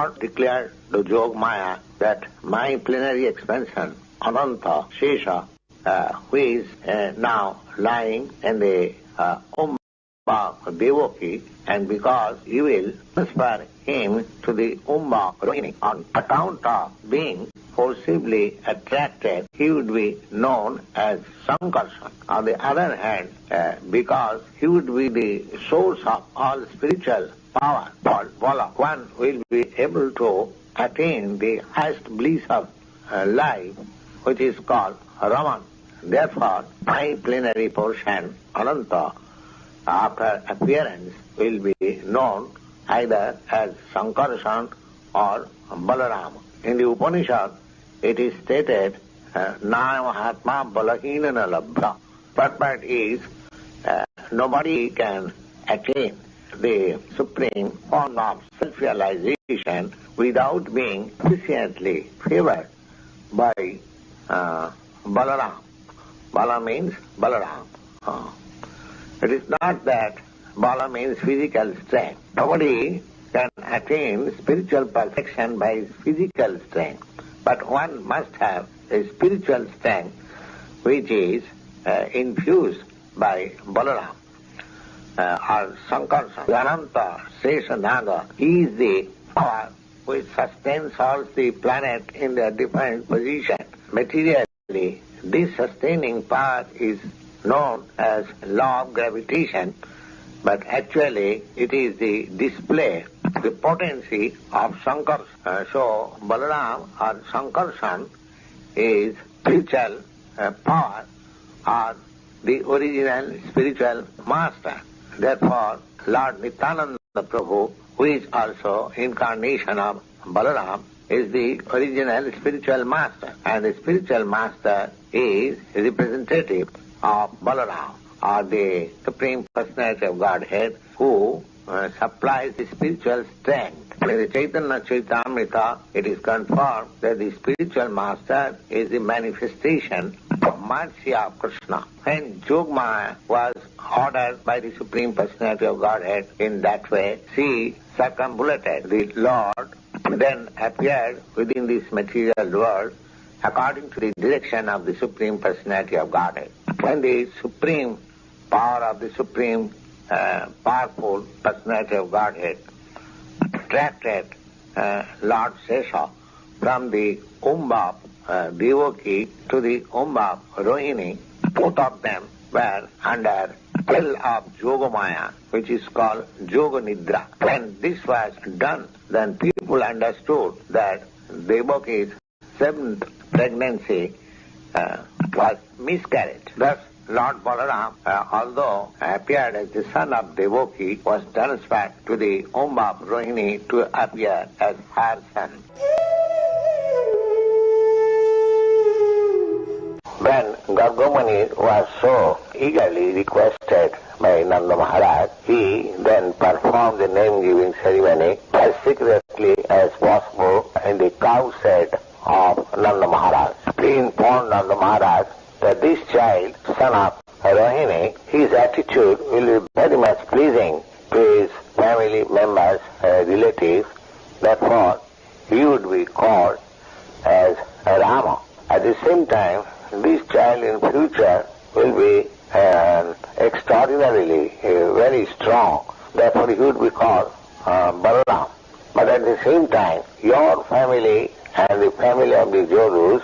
Lord declared to Jog Maya that my plenary expansion, Ananta Shesha, who is now lying in the Umba Devaki, and because you will transfer him to the Umba Rohini on account of being forcibly attracted, he would be known as Sankarsana. On the other hand, because he would be the source of all spiritual power called Bala, one will be able to attain the highest bliss of life, which is called Raman. Therefore, my plenary portion, Ananta, after appearance, will be known either as Sankarsana or Balarama. In the Upanishad, it is stated, Na Mahatma Balahinana Labdha. Purport is, nobody can attain the supreme form of self-realization without being sufficiently favored by Balarama. Bala means Balarama. It is not that Bala means physical strength. Nobody can attain spiritual perfection by his physical strength. But one must have a spiritual strength which is infused by Balarama. Or Sankarsana, Ananta, Sesha Naga, he is the power which sustains all the planet in their different position. Materially, this sustaining power is known as law of gravitation, but actually it is the display, the potency of Sankarsana. So Balaram or Sankarsana is spiritual power or the original spiritual master. Therefore, Lord Nityananda Prabhu, who is also incarnation of Balaram, is the original spiritual master, and the spiritual master is representative of Balaram, or the Supreme Personality of Godhead, who supplies the spiritual strength. In the Chaitanya Charitamrita, it is confirmed that the spiritual master is the manifestation of mercy of Krishna. When Jogmaya was ordered by the Supreme Personality of Godhead in that way, she circumambulated the Lord, then appeared within this material world according to the direction of the Supreme Personality of Godhead. When the supreme power of the Supreme powerful Personality of Godhead attracted Lord Sesha from the Umba Devaki to the Umba Rohini, both of them were under spell of Yogamaya, which is called Yoga Nidra. When this was done, then people understood that Devaki's seventh pregnancy was miscarried. Thus, Lord Balaram, although appeared as the son of Devaki, was transferred to the Umba Rohini to appear as her son. When Gargamuni was so eagerly requested by Nanda Maharaj, he then performed the name-giving ceremony as secretly as possible in the cow shed of Nanda Maharaj. He informed Nanda Maharaj that this child, son of Rohini, his attitude will be very much pleasing to his family members, relatives. Therefore, he would be called as Rama. At the same time, this child in future will be extraordinarily very strong. Therefore, he would be called Balaram. But at the same time, your family and the family of the Jodhus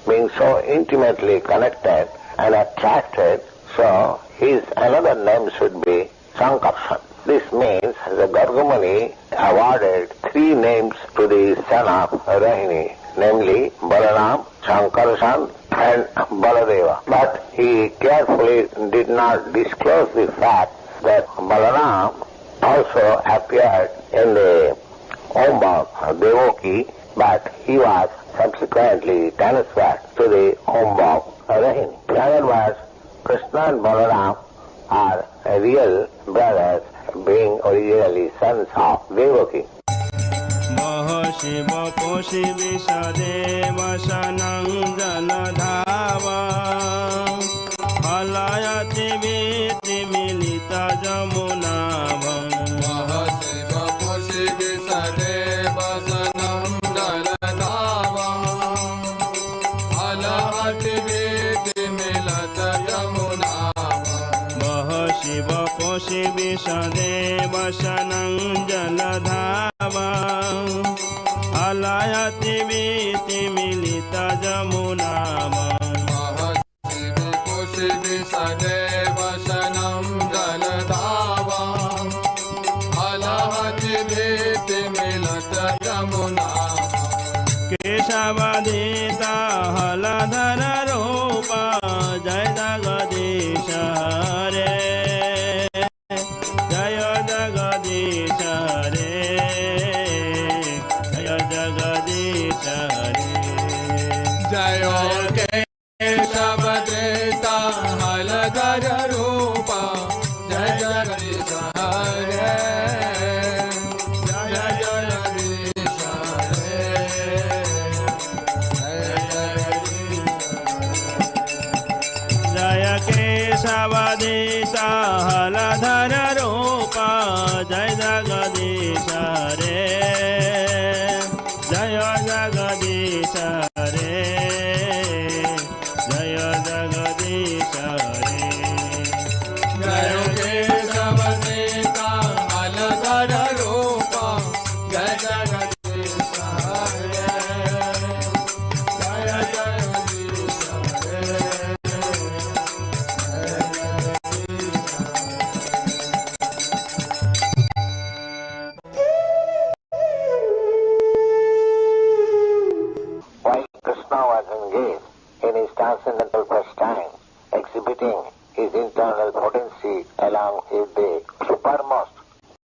being so intimately connected and attracted, so his another name should be Sankarsana. This means the Gargamuni awarded three names to the son of Rohini, namely Balaram, Sankarsana and Baladeva. But he carefully did not disclose the fact that Balaram also appeared in the Umba Devaki, but he was subsequently transferred to the Umba Rohini. In other words, Krishna and Balaram are real brothers, being originally sons of Devaki. Shiva Koshi Vishadeva Shanandana Dhava Halayati Viti Milita Jamunavam Shiva Koshi Vishadeva वशनं जलधावा हलायति वीतिमिलितजमुनाम सदेवशनं जलधावा हलायति वीतिमिलितजमुना केशवदीता Haldhar Rupa Jai Jagdish Hare Jai Jagdish Hare Jai Jagdish Hare Jai केशवदीता Haldhar Rupa Jai Jagdish Hare केशवदीता Haldhar Rupa Jai Jagdish Hare Jai Jagdish Hare Jai Jagdish Hare Jai केशवदीता Haldhar Rupa Jai Jagdish Hare Jai Jagdish Hare transcendental pastime, exhibiting his internal potency along with the supermost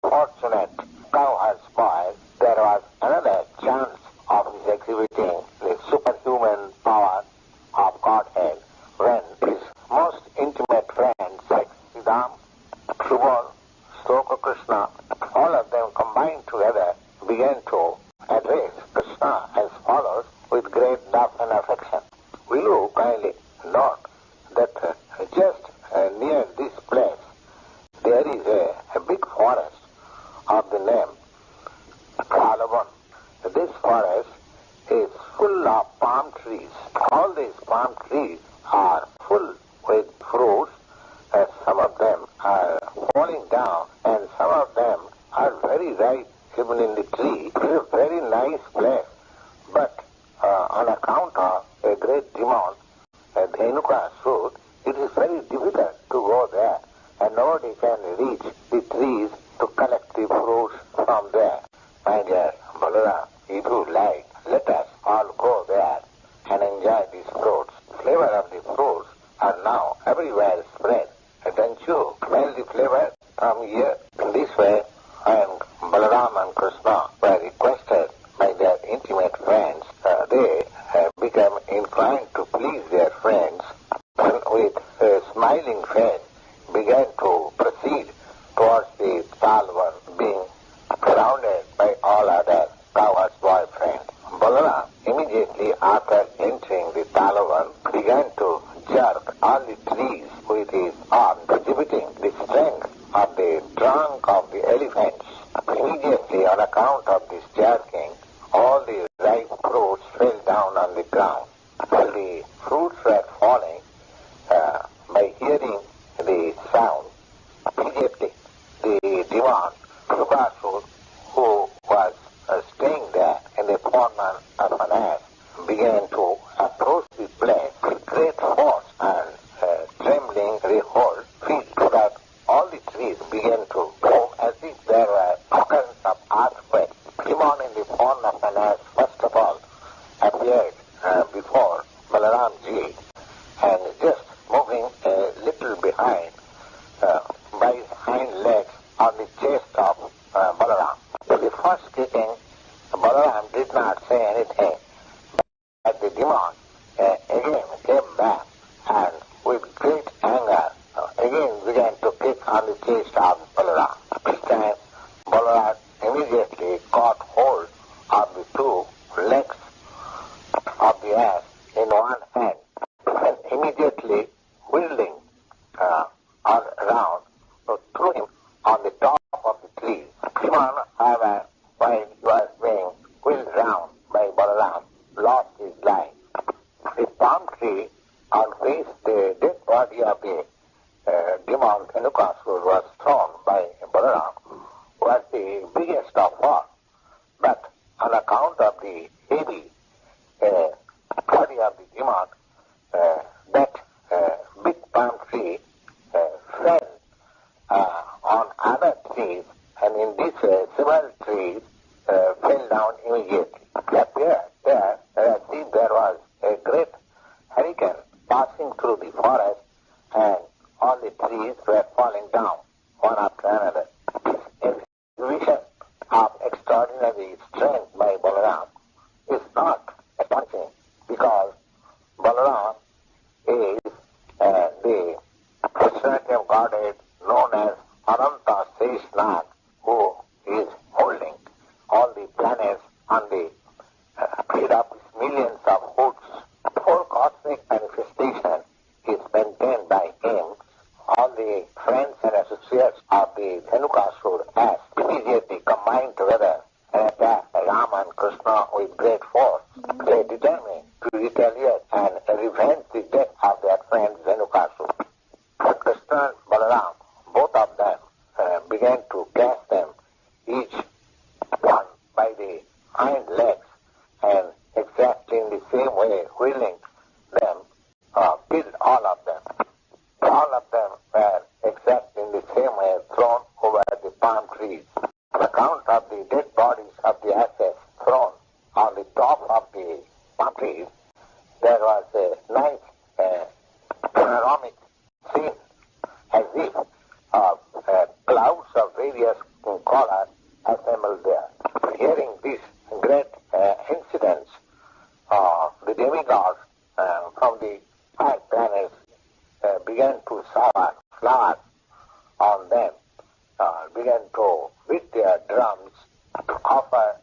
fortunate cow spoiled, there was another chance of his exhibiting the superhuman power of Godhead when his most intimate friends like Siddham, Subal, Srila Krishna, all of them combined together began to address Krishna as follows with great love and affection. Will you kindly note that just near this place there is a big forest of the name Vṛndāvana. This forest is full of palm trees. All these palm trees are full with fruits. Some of them are falling down and some of them are very ripe even in the tree. It is a very nice place. But on account of a great demand, Dhenuka fruit, it is very difficult to go there, and nobody can reach the trees to collect the fruits from there. My dear Balarama, if you like, let us all go there and enjoy these fruits. Flavor of the fruits are now everywhere spread. Don't you smell the flavor from here? In this way, Balarama and Krishna were requested by their intimate friends. They became inclined to please their friends and with a smiling face began to proceed towards the Vṛndāvana, being surrounded by all other cowherd's boyfriends. Balarama, immediately after entering the Vṛndāvana, began to jerk all the trees with his arms, exhibiting the strength of the trunk of the elephants. Immediately, on account of this jerking, all the ripe fruits fell down on the ground. While the fruits were falling, by hearing the sound, immediately the divan, Prabhupada, who was staying there in the form of an ass, began to approach the place with great force and trembling rehold, feet, so that all the trees began to go as if there were occurrence of earthquake. Divan in the form of an ass, first of all, appeared before Balaramji and just moving a little behind by his hind legs on the chest of Balaram. The first kicking, Balaram did not say anything, but the demon again came back and with great anger again began to kick on the chest of Balaram. This time Balaram immediately caught hold of the two legs of the ass in one hand and immediately wheeling all around threw him on the top of the tree. Krishna, however, while he was being wheeled round by Balaram, lost his life. The palm tree on which the dead body of the demon Dhenukasura was thrown by Balaram was the biggest of all. But on account of the heavy body of the demon, that big palm tree fell on other trees, and in this way several trees fell down immediately. There was a great hurricane passing through the forest, and all the trees were falling down one after another. This exhibition of extraordinary strength by Balarama is not astonishing, because Balarama is the personality of Godhead known as Ananta Seshnag, who is holding all the planets on the head of millions of hoods. The whole cosmic manifestation is maintained by him. All the friends and associates of the Dhenukasur has immediately combined together and attacked Rama and Krishna with great force. They determined to retaliate and revenge the death of their friend Dhenukasur. Krishna and Balarama, both of them, began to catch them, each one by the hind legs, and exactly in the same way, wheeling them, killed all of them. All of them were exactly in the same way thrown over the palm trees. On account of the dead bodies of the asses thrown on the top of the palm trees, there was a nice panoramic scene, as if clouds of various colors assembled there. Hearing these great incidents, the demigods from the high planets began to shower flowers on them, began to beat their drums to offer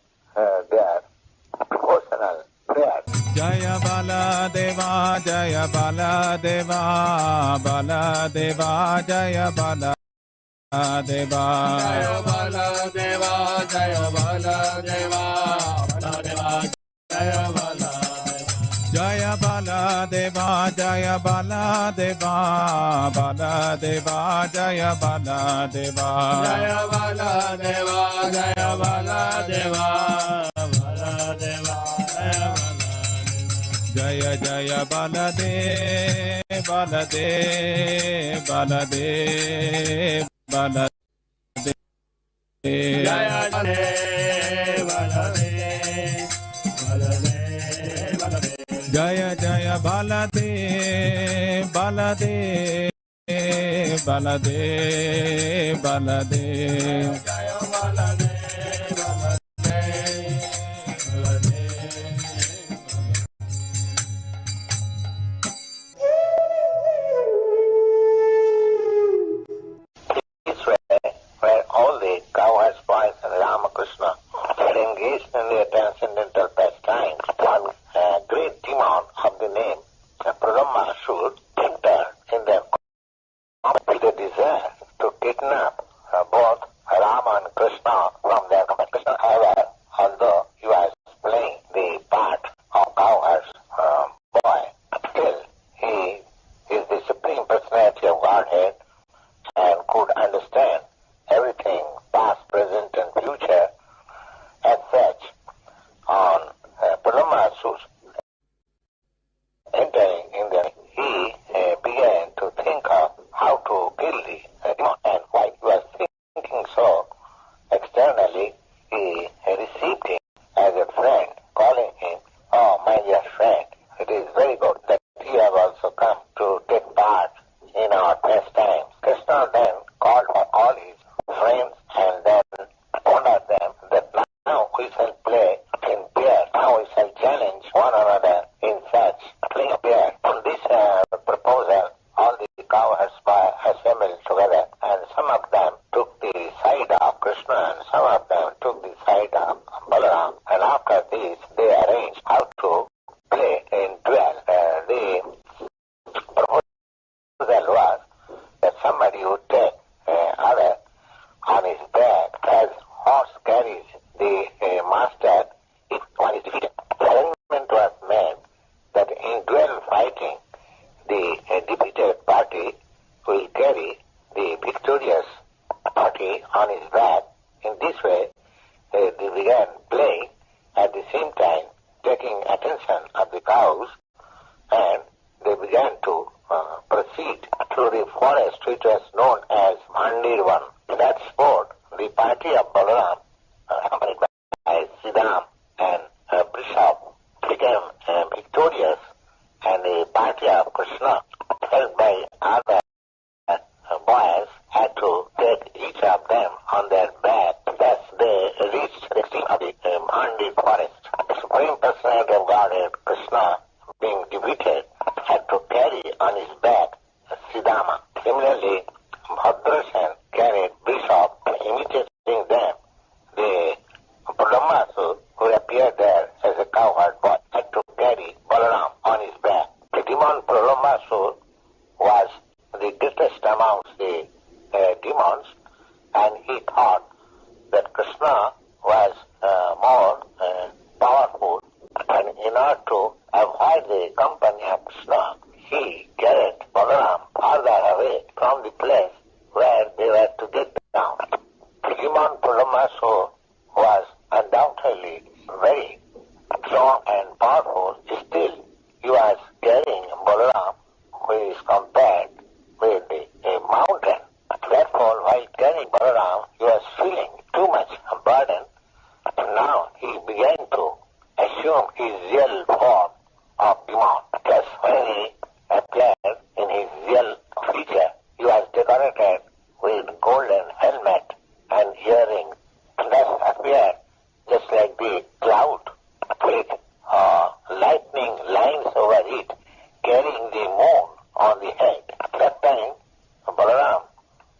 their devotional prayers. Jaya Baladeva, Jaya Baladeva, Baladeva, Jaya Baladeva. Deva Jaya Baladeva, Jaya Baladeva, Baladeva, Jaya Baladeva, Jaya Baladeva, Jaya Baladeva, Baladeva, Jaya Baladeva, Jaya Baladeva, Jaya Baladeva, Baladeva, Jaya Jaya Balade, Balade, Balade, Balade, Jaya Balade, Balade, Balade, Jaya Jaya Balade, Balade, Balade, Balade, Jaya Balade. Where all the cowherds, boys, and Ramakrishna had engaged in their transcendental pastimes, one great demon of the name Pradhamashur entered in their with a desire to kidnap both Rama and Krishna from their Krishna ever, although he was playing the part of cowherd's boy. Still, he is the Supreme Personality of Godhead and could understand everything, past, present, and future. As such, on Pradhamashur's entering in there, he began to think of how to kill the demon, and while he was thinking so, externally, he received him as a friend, calling him, "Oh, my dear friend, it is very good that you have also come to take part in our pastime." house, and they began to proceed through the forest which was known as Vṛndāvana. In that sport, the party of Balarama, accompanied by Siddham and Bishop, became victorious, and the party of Krishna, held by other boys, had to take each of them on their back. Thus they reached the extreme of the Vṛndāvana forest. The Supreme Personality of Godhead, Krishna, being defeated, had to carry on his back Siddhama. Similarly, Bhadrasan carried Bishop, and imitating them, the Brahmasur, who appeared there as a cowherd boy, had to carry Balarama on his back. The demon Brahmasur was the greatest amongst the demons, and he thought that Krishna was more powerful, and in order to avoid the company of Krishna, he carried Balaram farther away from the place where they were to get down. The demon Brahmasur was undoubtedly very strong and powerful. Still, he was carrying Balaram, who is compared with a mountain. Therefore, while carrying Balaram, he was feeling too much burden, and now he began to assume his real form of demon. Thus, when he appeared in his real feature, he was decorated with golden helmet and earrings, and thus appeared just like the cloud with lightning lines over it, carrying the moon on the head. At that time, Balaram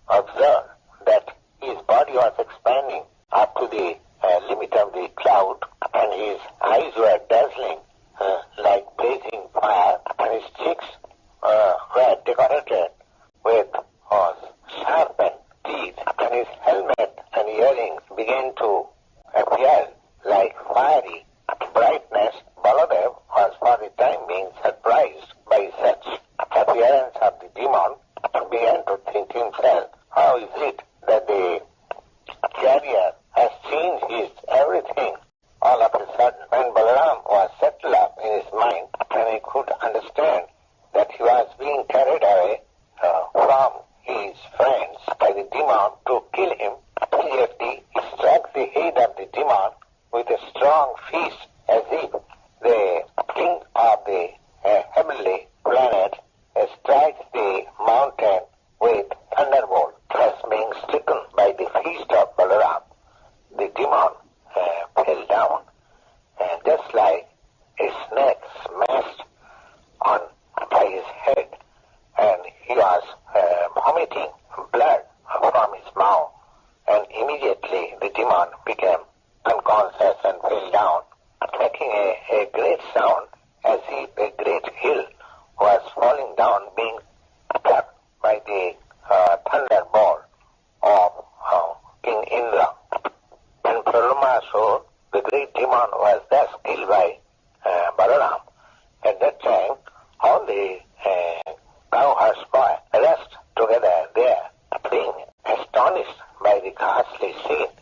observed that his body was expanding up to the limit of the cloud, and his eyes were dazzling like blazing fire, and his cheeks were decorated with sharpened teeth, and his helmet and earrings began to appear like fiery brightness. Baladev was for the time being surprised by such appearance of the demon, and began to think himself, how is it that the carrier has changed his everything all of a sudden? When Balaram was settled up in his mind, and he could understand that he was being carried away from his friends by the demon to kill him, immediately he struck the head of the demon with a strong fist, as if the king of the heavenly planet strikes the mountain with thunderbolt. Thus being stricken by the fist of Balaram, the demon fell down, and just like a snake smashed on by his head, and he was vomiting blood from his mouth, and immediately the demon became unconscious and fell down, making a great sound as if a great hill was falling down, being struck by the thunderbolt of King Indra. And Brahmasur, the great demon, was thus killed by Balaram. At that time, all the cowherds boy rushed together there, being astonished by the ghastly scene.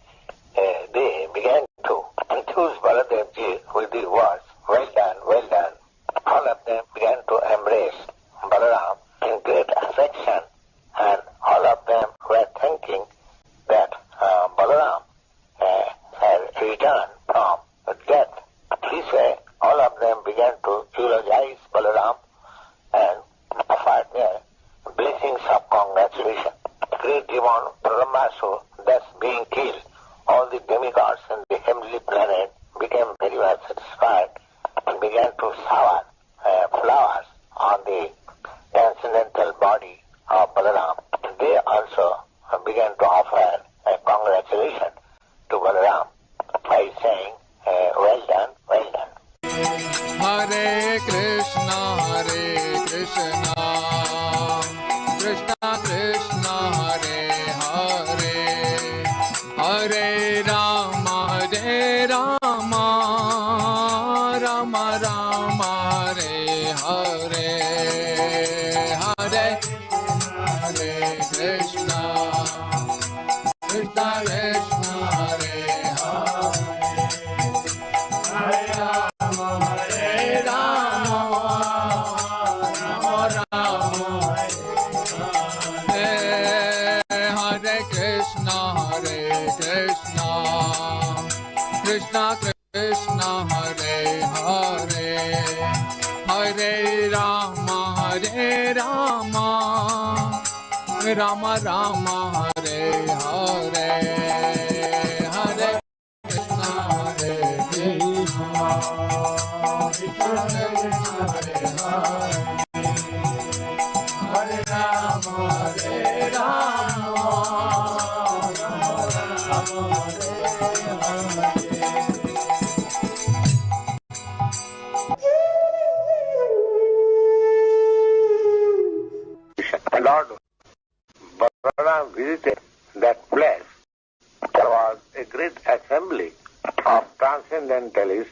They began to enthuse Baladevji with the words, well done, well done. All of them began to embrace Balaram in great affection, and all of them were thinking that Balaram had returned from death. This way, all of them began to eulogize Balaram and offered their blessings of congratulation. The great demon Brahmasur, thus being killed, all the demigods in the heavenly planet became very well satisfied and began to shower flowers on the transcendental body of Balaram. They also began to offer congratulations to Balaram by saying, well done, well done. Hare Krishna, Krishna Krishna, Hare Hare, Hare Rama, Rama Rama, Hare Hare, Hare Krishna, Krishna Krishna, Hare Hare, Hare Rama, Krishna Hare Hare Hare Rama Rama Rama Hare Hare Hare Krishna Hare Krishna Krishna Krishna Hare Hare Hare Rama Hare Rama Lord Balarama visited that place. There was a great assembly of transcendentalists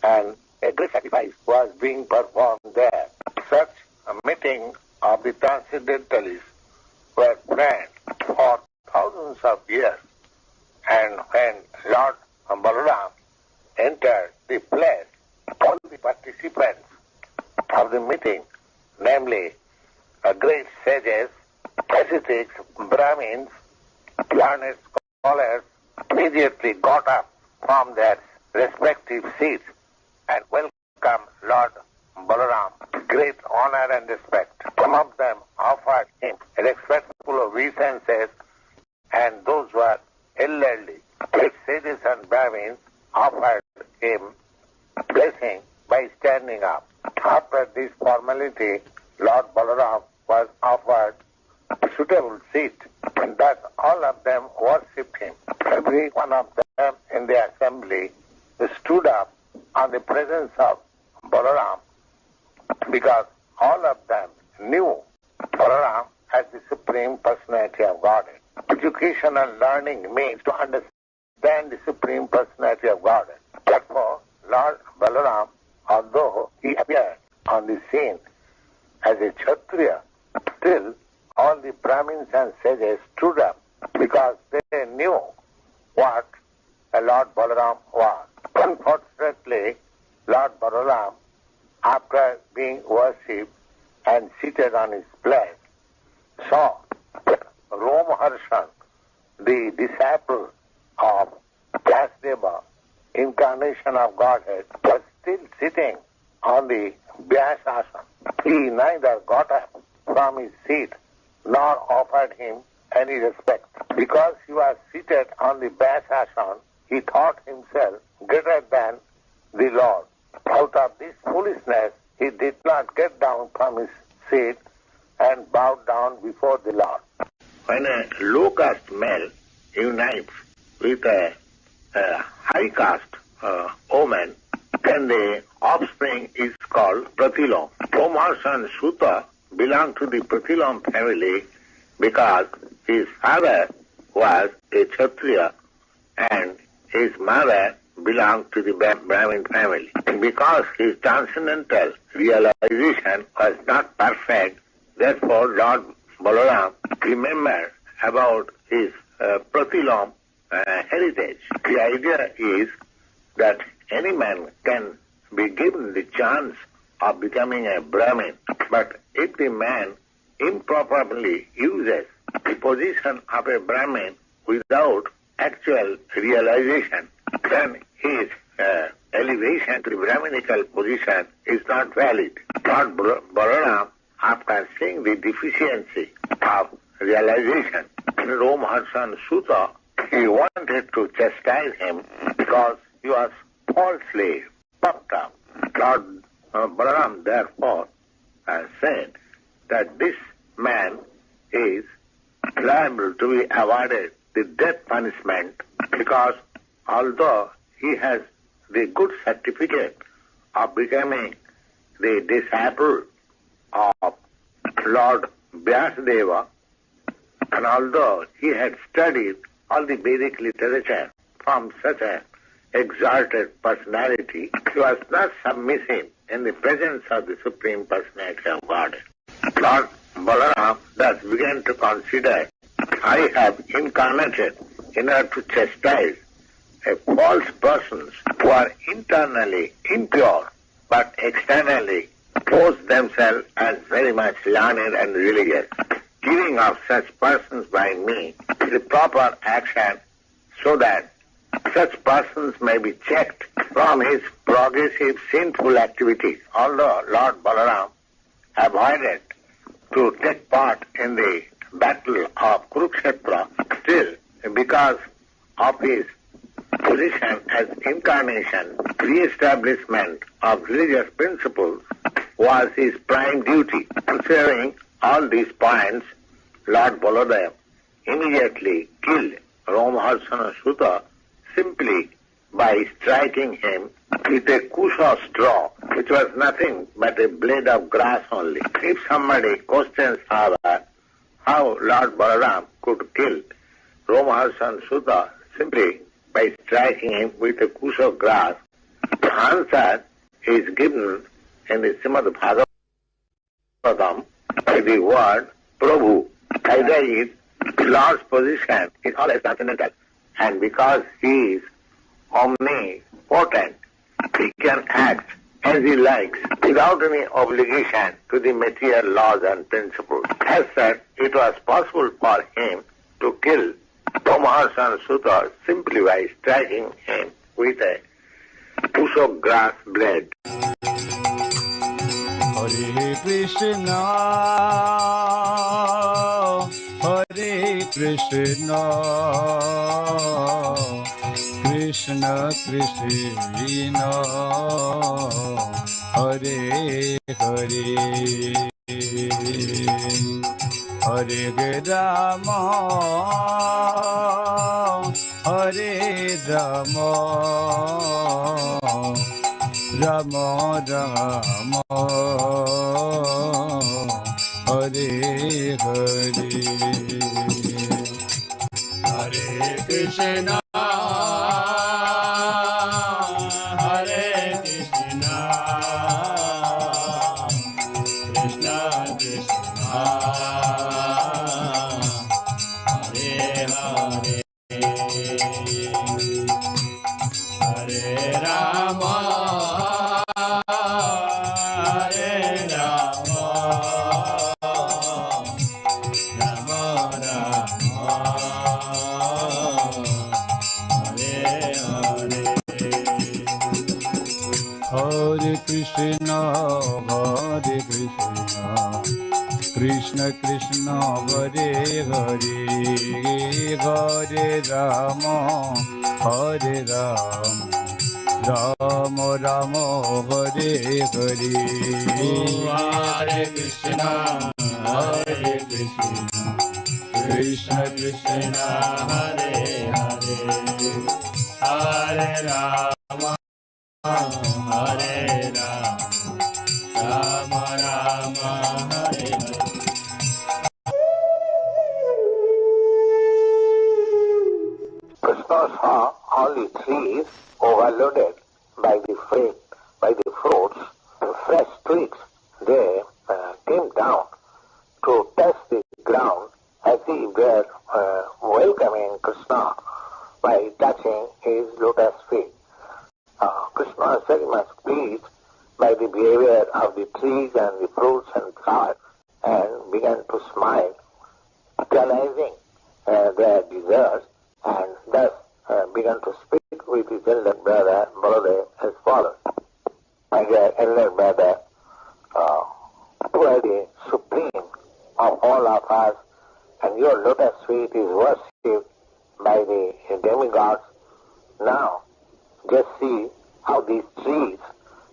and a great sacrifice was being performed there. Such a meeting of the transcendentalists were planned for thousands of years, and when Lord Balarama entered the place, all the participants of the meeting, namely great sages, ascetics, Brahmins, learned scholars, immediately got up from their respective seats and welcomed Lord Balarama with great honor and respect. Some of them offered him respectful obeisances, and those who were elderly, great sages and Brahmins, offered him blessing by standing up. After this formality, Lord Balarama was offered a suitable seat, and thus all of them worshipped him. Every one of them in the assembly stood up on the presence of Balarama, because all of them knew Balarama as the Supreme Personality of Godhead. Education and learning means to understand the Supreme Personality of Godhead. Therefore, Lord Balarama, although he appeared on the scene as a Kshatriya, still all the Brahmins and sages stood up because they knew what a Lord Balarama was. Unfortunately, Lord Balarama, after being worshipped and seated on his place, saw Romharshan, the disciple of Vyāsadeva, incarnation of Godhead, was still sitting on the Vyāsasana. He neither got up from his seat nor offered him any respect. Because he was seated on the Vyāsasana, he thought himself greater than the Lord. Out of this foolishness, he did not get down from his seat and bowed down before the Lord. When a low caste male unites with a high caste woman, then the offspring is called Pratilom. Romharshan Sutta belonged to the Pratilom family because his father was a Kshatriya and his mother belonged to the Brahmin family. And because his transcendental realization was not perfect, therefore Lord Balarama remembered about his Pratilom heritage. The idea is that any man can be given the chance of becoming a Brahmin, but if the man improperly uses the position of a Brahmin without actual realization, then his elevation to the Brahminical position is not valid. Lord Balarama, after seeing the deficiency of realization in Romharshan Sutta, he wanted to chastise him because he was falsely puffed up. Lord Balarama therefore said that this man is liable to be awarded the death punishment because although he has the good certificate of becoming the disciple of Lord Vyasadeva, and although he had studied all the Vedic literature from such an exalted personality, he was not submissive in the presence of the Supreme Personality of Godhead. Lord Balarama thus began to consider, I have incarnated in order to chastise a false persons who are internally impure but externally pose themselves as very much learned and religious. Killing of such persons by me is a proper action so that such persons may be checked from his progressive sinful activities. Although Lord Balarama avoided to take part in the battle of Kurukshetra, still, because of his position as incarnation, re-establishment of religious principles was his prime duty. Considering all these points, Lord Baladeva immediately killed Romaharsana Sutta simply by striking him with a kusha straw, which was nothing but a blade of grass only. If somebody questions how Lord Balarama could kill Romaharsana Sutta simply by striking him with a kusha of grass, the answer is given in the Srimad Bhagavatam by the word Prabhu. Either is Lord's position is always transcendental, and because he is omnipotent, he can act as he likes without any obligation to the material laws and principles. As such, it was possible for him to kill Romaharsana Sutta simply by striking him with a push of grass blade. Hare Krishna, Hare Krishna, Krishna Krishna, Hare Hare, Hare Rama, Hare Rama, Rama Rama, Hare Hare, Hare Krishna, Hare Krishna, Krishna Krishna, Hare Hare, Hare Rama, Krishna Krishna, Hare Hare, Hare Rama, Hare Rama, Rama Rama, Hare Hare, Hare Krishna, Hare Krishna, Krishna Krishna, Hare Hare, Hare Rama, Hare Rama, Rama Rama, Hare Hare. Krishna saw all the trees overloaded by the fruits, the fresh twigs. They came down to touch the ground as if they were welcoming Krishna by touching his lotus feet. Krishna was very much pleased by the behavior of the trees and the fruits and flowers and began to smile, realizing their desires, and thus began to speak with his elder brother Baladeva as follows. My dear elder brother, you are the supreme of all of us, and your lotus feet is worshipped by the demigods. Now, just see how these trees,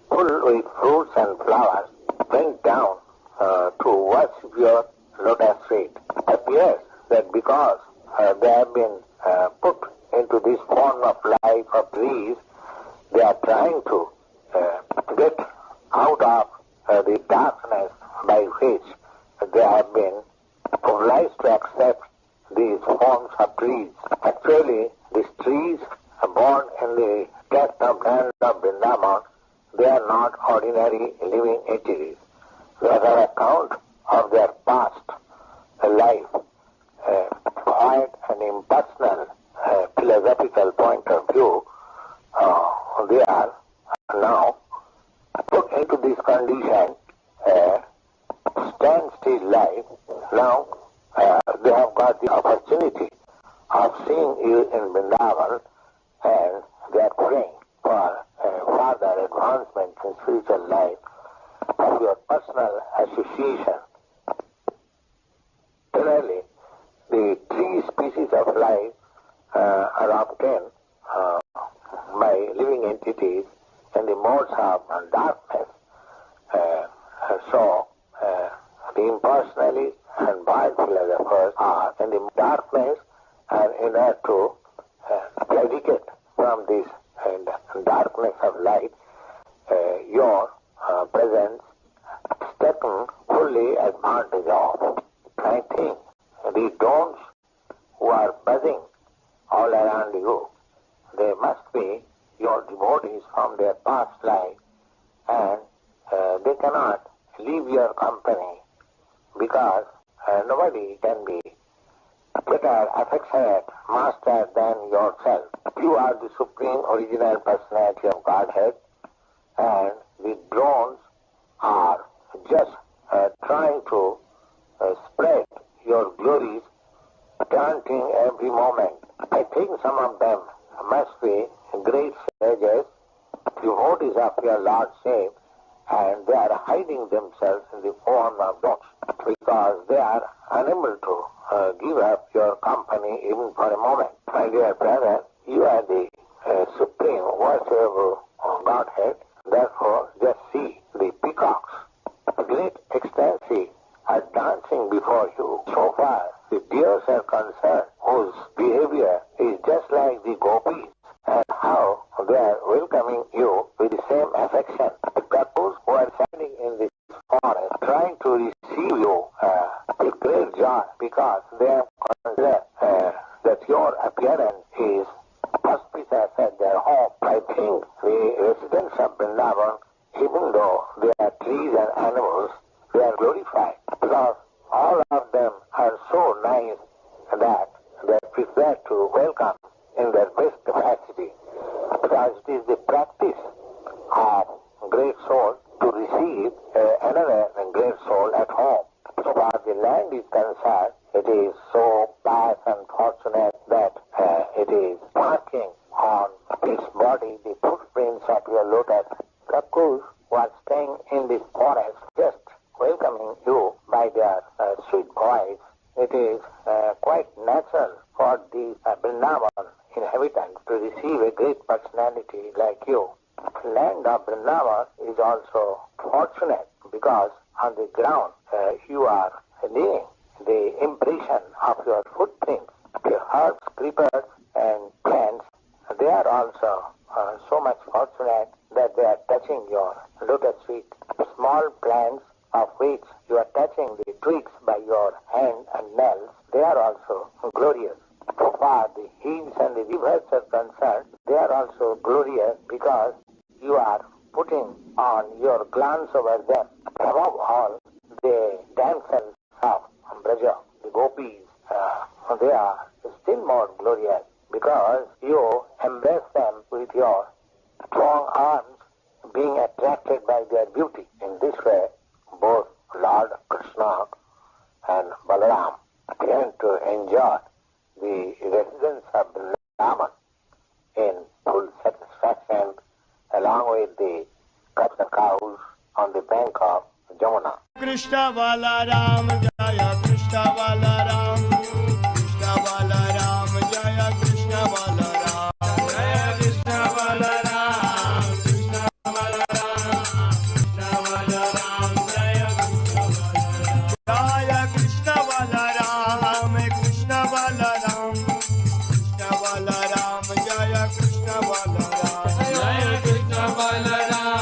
full with fruits and flowers, went down to worship your lotus feet. It appears that because they have been put into this form of life of trees, they are trying to get out of the darkness by which they have been obliged to accept these forms of trees. Actually, these trees born in the depth of land of Vṛndāvana, they are not ordinary living entities. They are on account of their past life, quiet and impersonal philosophical point of view. They are now put into this condition, standstill life. Now they have got the opportunity of seeing you in Vṛndāvana, and they are praying for further advancement in spiritual life of your personal association. Similarly, the three species of life are obtained by living entities in the modes of darkness. So, the impersonally and boiled philosophers are in the darkness, and in order to predicate from this darkness of light, your presence is taken fully advantage of. I think the drones who are buzzing all around you, they must be your devotees from their past life, and they cannot leave your company because nobody can be better affectionate master than yourself. You are the supreme original personality of Godhead, and the drones are just trying to spread your glories, chanting every moment. I think some of them must be great sages, devotees of your Lord Savior, and they are hiding themselves in the form of dogs because they are unable to give up your company even for a moment. My dear brother, you are the supreme worshipable Godhead. Therefore, just see the peacocks, great ecstasy, are dancing before you. So far, the deers are concerned, whose behavior is just like the gopis, and how they are welcoming you with the same affection. The couples who are standing in this forest trying to receive you with great joy because they have considered that your appearance is auspicious at their home. I think the residents of Vṛndāvana, even though they are trees and animals, they are glorified because all of them are so nice that they are prepared to welcome in their best capacity, because it is the practice of great soul to receive another great soul at home. So far the land is concerned, it is so pious and fortunate that it is marking on its body the footprints of your lotus. Cuckoos who are staying in this forest just welcoming you by their sweet voice. It is quite natural for the Vṛndāvana inhabitants to receive a great personality like you. The land of Vṛndāvana is also fortunate because on the ground you are leaving the impression of your footprints. The herbs, creepers and plants, they are also so much fortunate that they are touching your lotus feet. Small plants of which you are touching the twigs by your hand and nails, they are also glorious. So far the hills and the rivers are concerned, they are also glorious because you are putting on your glance over them. Above all, the damsels of Braja, the gopis, they are still more glorious because you embrace them with your strong arms, being attracted by their beauty. In this way, both Lord Krishna and Balarama began to enjoy the residence of Vṛndāvana in full satisfaction along with the cats and cows on the bank of Jamuna. Krishna Balarama Jaya Krishna Balarama Krishna Balarama Jaya Krishna Balarama Jaya Krishna Balarama Krishna Balarama Krishna Balarama Jaya Krishna Balarama Krishna Balarama Krishna Balarama Jaya Krishna Balarama Jaya Krishna Balarama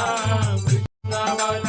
Krishna Balarama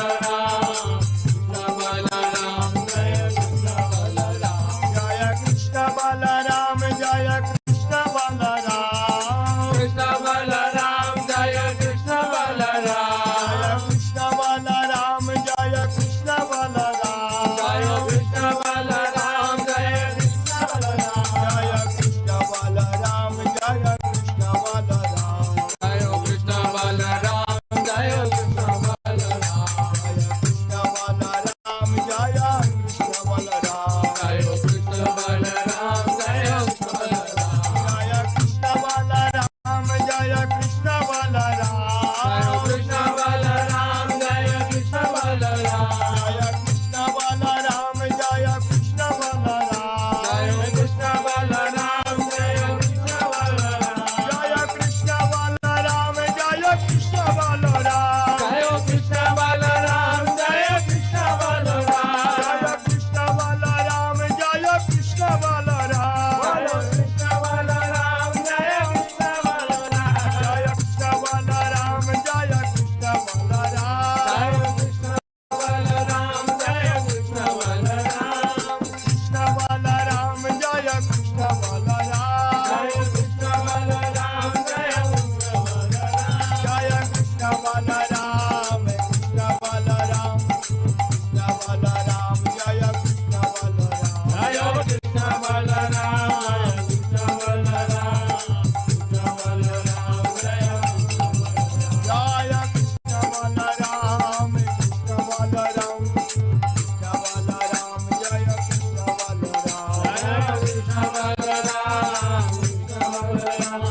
Balaram,